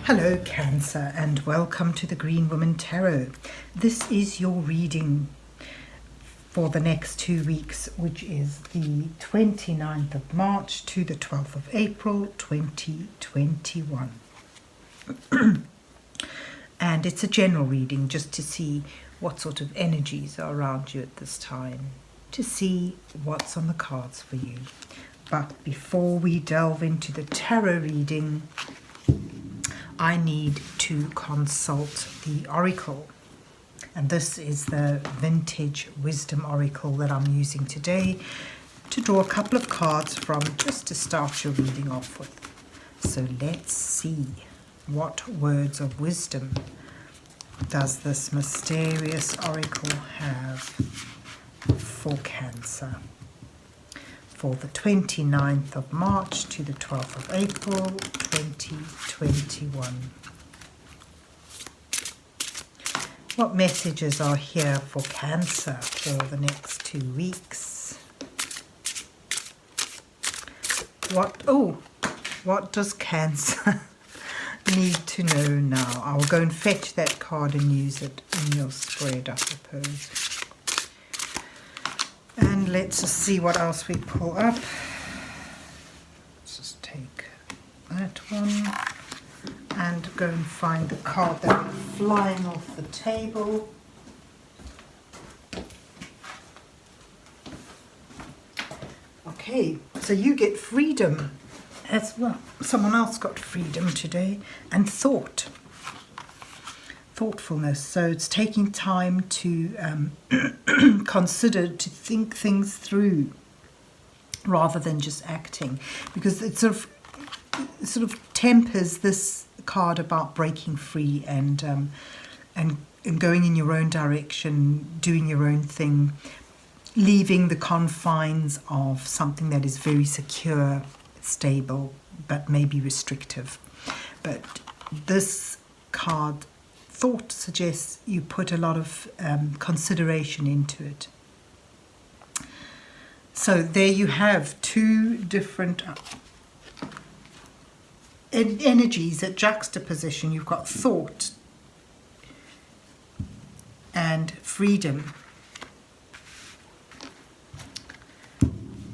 Hello Cancer and welcome to the Green Woman Tarot. This is your reading for the next 2 weeks, which is the 29th of March to the 12th of April 2021. And it's a general reading just to see what sort of energies are around you at this time, to see what's on the cards for you. But before we delve into the tarot reading, I need to consult the oracle, and this is the Vintage Wisdom Oracle that I'm using today to draw a couple of cards from, just to start your reading off with. So let's see, what words of wisdom does this mysterious oracle have for Cancer for the 29th of March to the 12th of April 2021. What messages are here for Cancer for the next 2 weeks? What does Cancer need to know now? I'll go and fetch that card and use it in your spread, I suppose. And let's just see what else we pull up. Let's just take that one and go and find the card that went flying off the table. Okay, so you get freedom as well. Someone else got freedom today, and thoughtfulness. So it's taking time to consider, to think things through rather than just acting, because it sort of tempers this card about breaking free and going in your own direction, doing your own thing, leaving the confines of something that is very secure, stable, but maybe restrictive. But this card, thought, suggests you put a lot of consideration into it. So there you have two different energies at juxtaposition. You've got thought and freedom.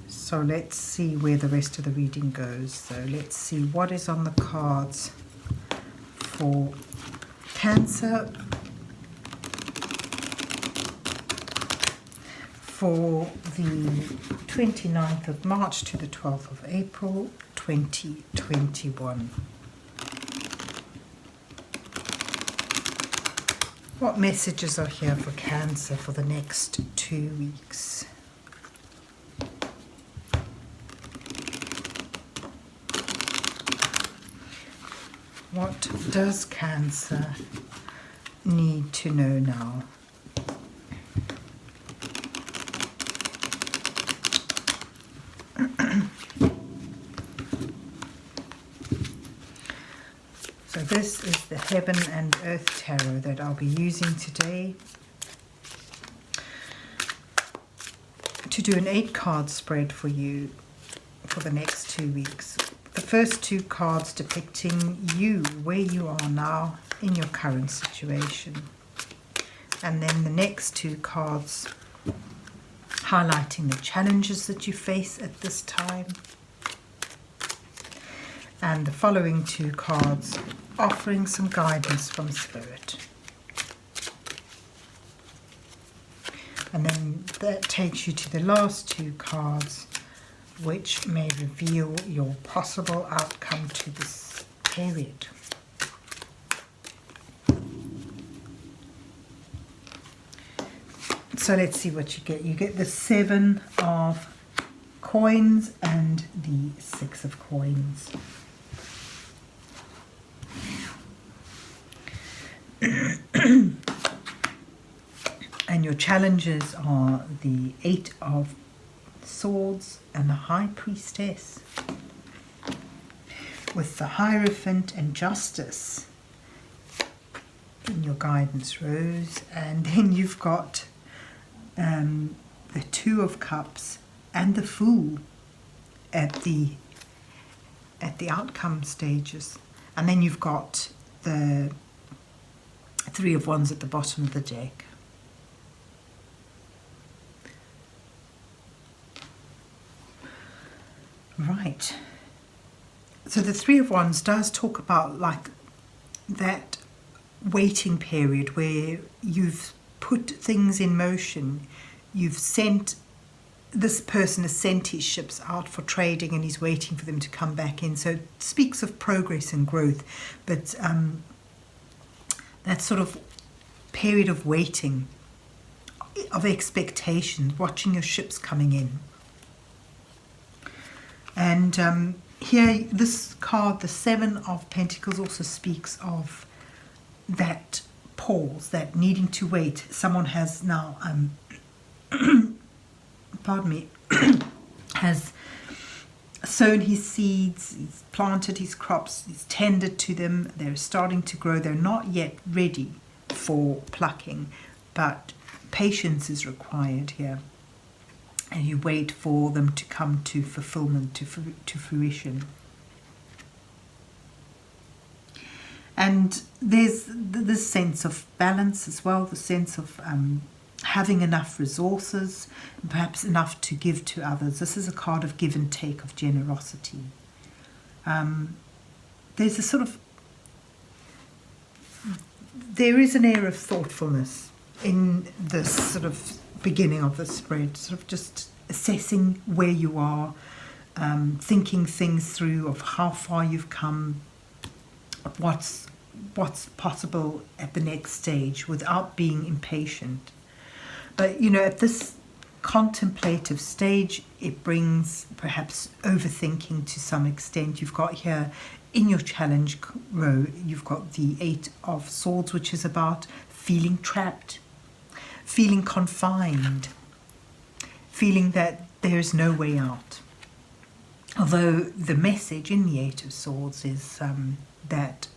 So let's see where the rest of the reading goes. So let's see what is on the cards for Cancer for the 29th of March to the 12th of April 2021. What messages are here for Cancer for the next 2 weeks? What does Cancer need to know now? So this is the Heaven and Earth Tarot that I'll be using today to do an 8-card spread for you for the next 2 weeks. The first 2 cards depicting you, where you are now in your current situation. And then the next 2 cards highlighting the challenges that you face at this time. And the following 2 cards offering some guidance from Spirit. And then that takes you to the last 2 cards, which may reveal your possible outcome to this period. So let's see what you get. You get the 7 of coins and the 6 of coins. And your challenges are the 8 of Swords and the High Priestess, with the Hierophant and Justice in your guidance rose. And then you've got the 2 of Cups and the Fool at the outcome stages. And then you've got the Three of Wands at the bottom of the deck. Right. So the Three of Wands does talk about like that waiting period where you've put things in motion. You've sent, this person has sent his ships out for trading and he's waiting for them to come back in. So it speaks of progress and growth, but that sort of period of waiting, of expectation, watching your ships coming in. And here, this card, the Seven of Pentacles, also speaks of that pause, that needing to wait. Someone has now, pardon me, has sown his seeds, he's planted his crops, he's tended to them, they're starting to grow. They're not yet ready for plucking, but patience is required here. And you wait for them to come to fulfillment, to fruition. And there's this sense of balance as well, the sense of having enough resources, and perhaps enough to give to others. This is a card of give and take, of generosity. There's a sort of, there is an air of thoughtfulness in this sort of beginning of the spread, sort of just assessing where you are, thinking things through of how far you've come, what's possible at the next stage without being impatient. But you know, at this contemplative stage, it brings perhaps overthinking to some extent. You've got here in your challenge row, you've got the Eight of Swords, which is about feeling trapped, feeling confined, feeling that there is no way out. Although the message in the Eight of Swords is that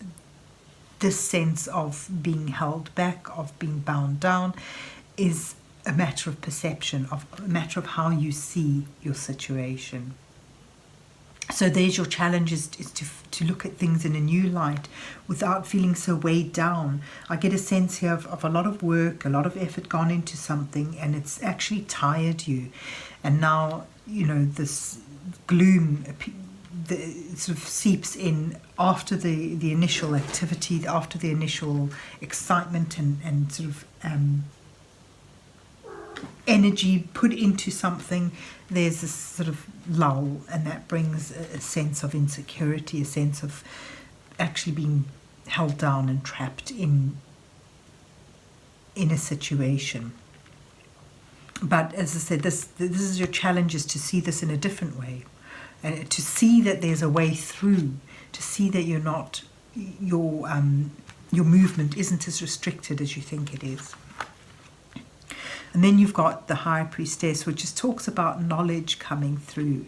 this sense of being held back, of being bound down, is a matter of perception, of a matter of how you see your situation. So there's your challenge, is to look at things in a new light without feeling so weighed down. I get a sense here of a lot of work, a lot of effort gone into something, and it's actually tired you. And now, you know, this gloom sort of seeps in after the initial activity, after the initial excitement and sort of energy put into something. There's this sort of lull, and that brings a sense of insecurity, a sense of actually being held down and trapped in a situation. But as I said, this is your challenge, is to see this in a different way, and to see that there's a way through, to see that you're not, your movement isn't as restricted as you think it is. And then you've got the High Priestess, which just talks about knowledge coming through.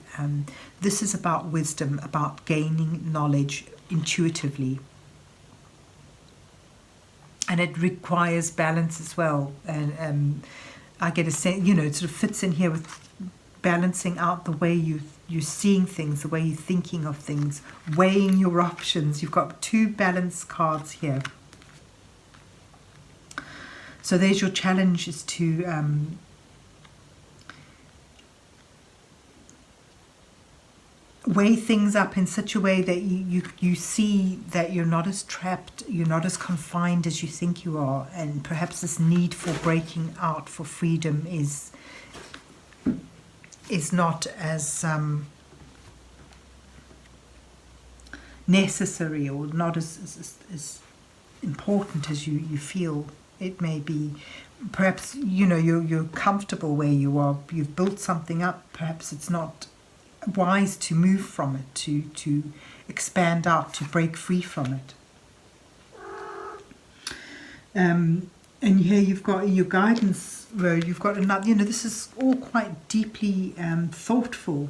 This is about wisdom, about gaining knowledge intuitively. And it requires balance as well. And I get a sense, you know, it sort of fits in here with balancing out the way you're seeing things, the way you're thinking of things, weighing your options. You've got two balance cards here. So there's your challenge, is to weigh things up in such a way that you see that you're not as trapped, you're not as confined as you think you are, and perhaps this need for breaking out for freedom is not as necessary, or not as important as you feel it may be. Perhaps, you know, you're comfortable where you are, you've built something up, perhaps it's not wise to move from it, to expand out, to break free from it. And here you've got your guidance road, you've got another, you know, this is all quite deeply thoughtful,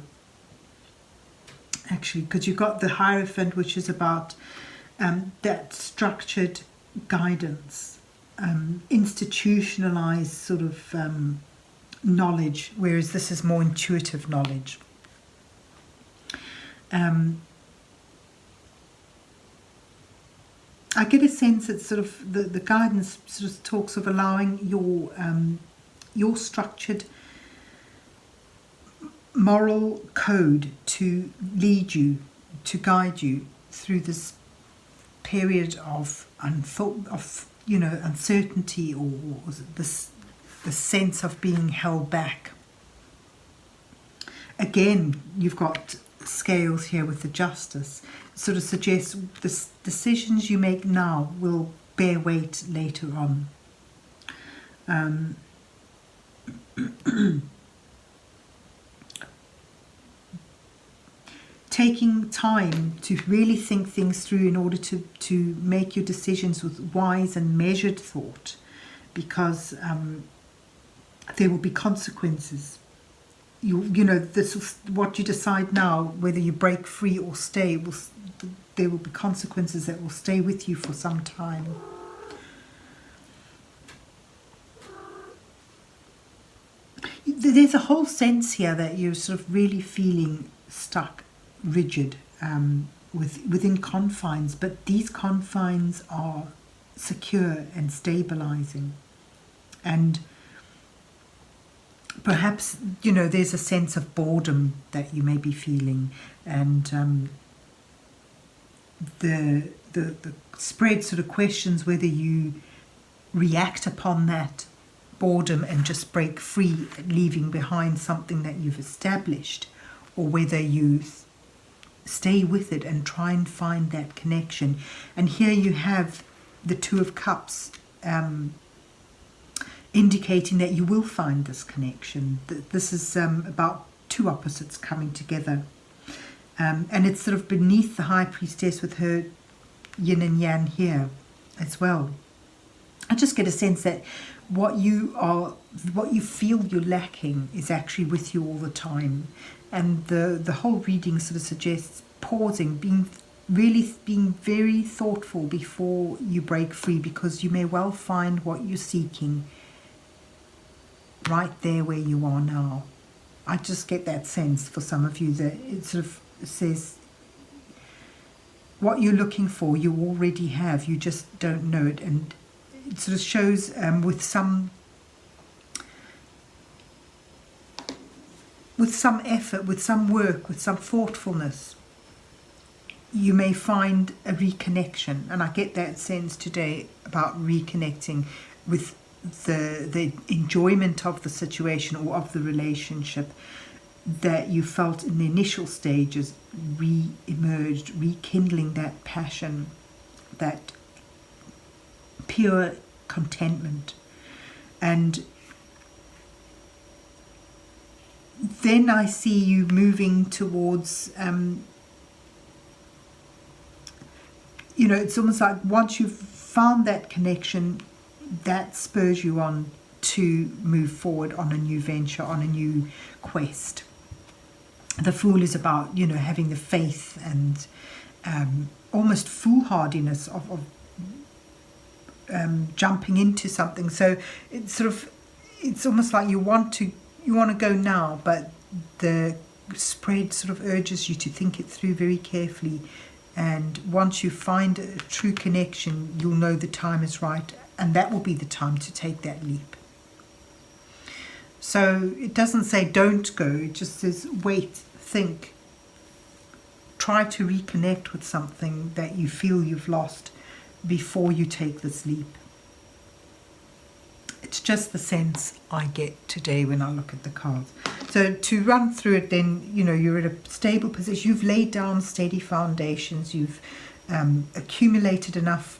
actually, because you've got the Hierophant, which is about that structured guidance, institutionalized sort of knowledge, whereas this is more intuitive knowledge. I get a sense that sort of the guidance sort of talks of allowing your structured moral code to lead you, to guide you through this period of uncertainty, or this the sense of being held back. Again, you've got scales here with the justice. It sort of suggests the decisions you make now will bear weight later on. Taking time to really think things through in order to make your decisions with wise and measured thought, because there will be consequences. What you decide now, whether you break free or stay, there will be consequences that will stay with you for some time. There's a whole sense here that you're sort of really feeling stuck, rigid, within confines, but these confines are secure and stabilizing. And perhaps, there's a sense of boredom that you may be feeling, and the spread sort of questions whether you react upon that boredom and just break free, leaving behind something that you've established, or whether you stay with it and try and find that connection. And here you have the Two of Cups, indicating that you will find this connection. This is about two opposites coming together. And it's sort of beneath the High Priestess with her yin and yang here as well. I just get a sense that what you feel you're lacking is actually with you all the time. And the whole reading sort of suggests pausing, being very thoughtful before you break free, because you may well find what you're seeking right there where you are now. I just get that sense for some of you that it sort of says what you're looking for you already have, you just don't know it. And it sort of shows with some effort, with some work, with some thoughtfulness, you may find a reconnection. And I get that sense today about reconnecting with the enjoyment of the situation or of the relationship that you felt in the initial stages re-emerged, rekindling that passion, that pure contentment. And then I see you moving towards, it's almost like once you've found that connection, that spurs you on to move forward on a new venture, on a new quest. The Fool is about, having the faith and almost foolhardiness of jumping into something. So it's almost like you want to go now, but the spread sort of urges you to think it through very carefully. And once you find a true connection, you'll know the time is right, and that will be the time to take that leap. So it doesn't say don't go, it just says wait, think, try to reconnect with something that you feel you've lost before you take this leap. It's just the sense I get today when I look at the cards. So to run through it then, you're at a stable position. You've laid down steady foundations. You've accumulated enough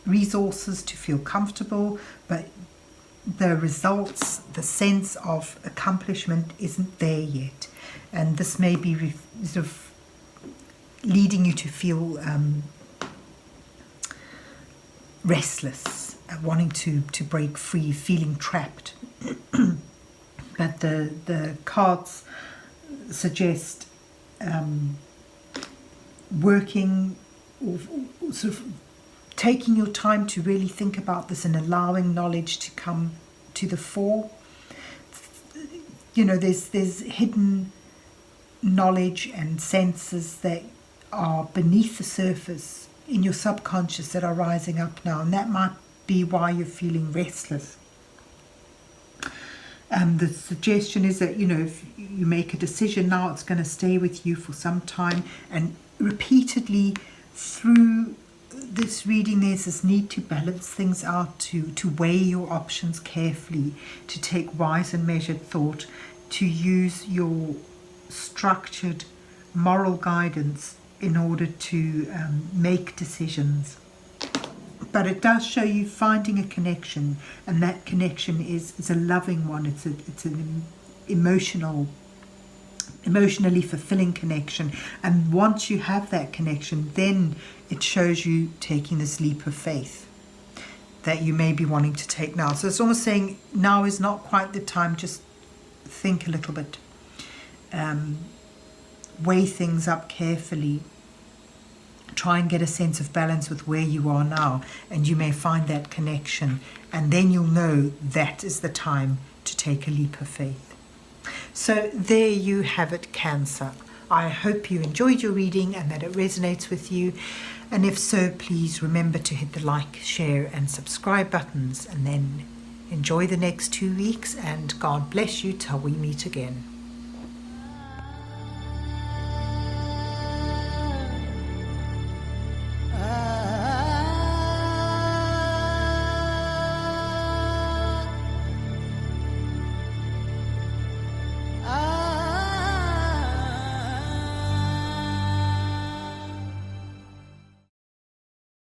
resources to feel comfortable, but the results, the sense of accomplishment isn't there yet. And this may be sort of leading you to feel restless, wanting to break free, feeling trapped. But the cards suggest working, or sort of taking your time to really think about this and allowing knowledge to come to the fore. There's hidden knowledge and senses that are beneath the surface in your subconscious that are rising up now, and that might be why you're feeling restless. The suggestion is that, if you make a decision now, it's going to stay with you for some time, and repeatedly through this reading there's this need to balance things out, to weigh your options carefully, to take wise and measured thought, to use your structured moral guidance in order to make decisions. But it does show you finding a connection, and that connection is a loving one. It's an emotionally fulfilling connection. And once you have that connection, then it shows you taking this leap of faith that you may be wanting to take now. So it's almost saying now is not quite the time. Just think a little bit, weigh things up carefully. Try and get a sense of balance with where you are now, and you may find that connection, and then you'll know that is the time to take a leap of faith. So there you have it, Cancer. I hope you enjoyed your reading and that it resonates with you, and if so, please remember to hit the like, share and subscribe buttons, and then enjoy the next 2 weeks, and God bless you till we meet again.